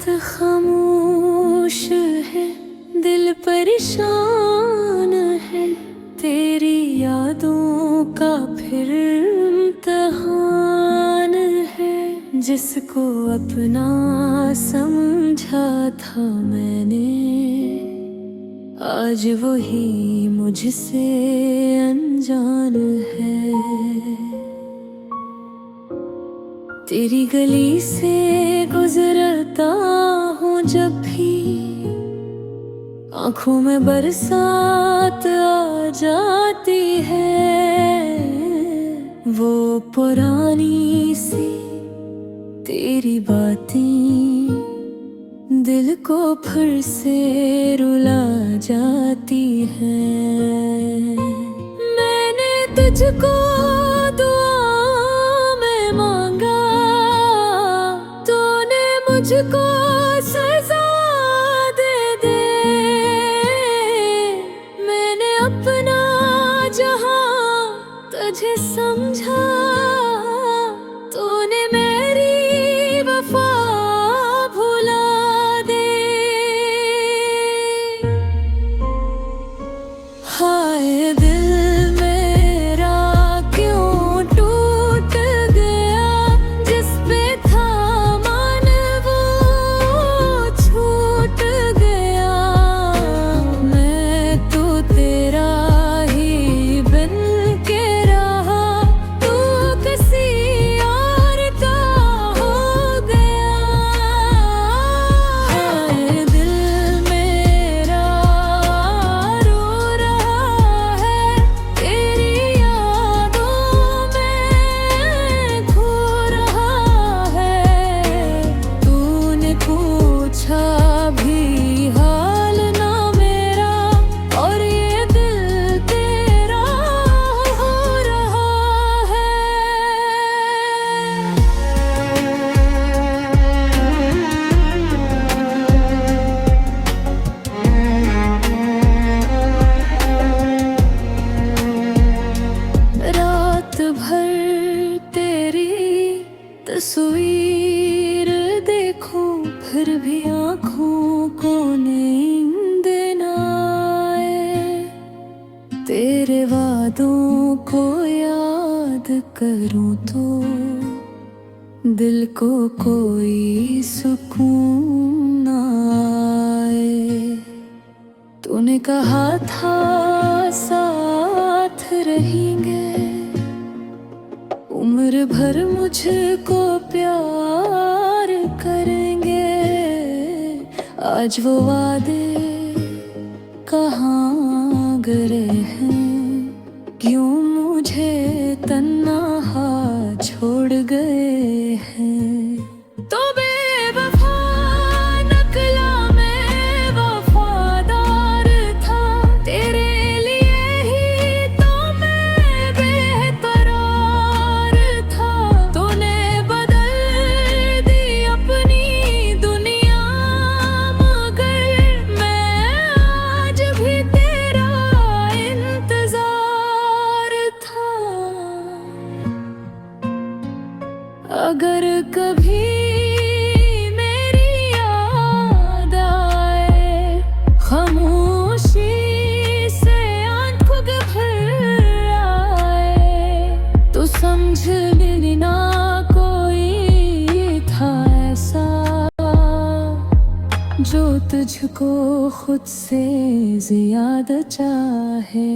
खामोश है, दिल परेशान है, तेरी यादों का फिर इम्तिहान है। जिसको अपना समझा था मैंने, आज वही मुझसे अनजान है। तेरी गली से गुजरता हूँ जब भी, आंखों में बरसात आ जाती है। वो पुरानी सी तेरी बातें दिल को फिर से रुला जाती हैं। मैंने तुझको मुझको सजा दे दे। मैंने अपना जहां तुझे समझा, तूने मेरी वफा भुला दे। हाय दिल मेरा क्यों टूट गया, जिस पे था तस्वीर देखूं फिर भी आँखों को नींद न आए। तेरे वादों को याद करूं तो दिल को कोई सुकून न आए। तूने कहा था साथ रहेंगे, उम्र भर मुझको प्यार करेंगे। आज वो वादे कहाँ गए हैं, क्यों मुझे तन्हा छोड़ गए हैं। तो बेवफा निकला मैं वफादार था, तेरे लिए ही तो मैं बेकरार था। तूने बदल दी अपनी दुनिया, मगर मैं आज भी तेरा इंतजार था। अगर कभी मेरी याद आए, खामोशी से आंखों भर आए, तो समझ लेना कोई था ऐसा, जो तुझको खुद से ज्यादा चाहे।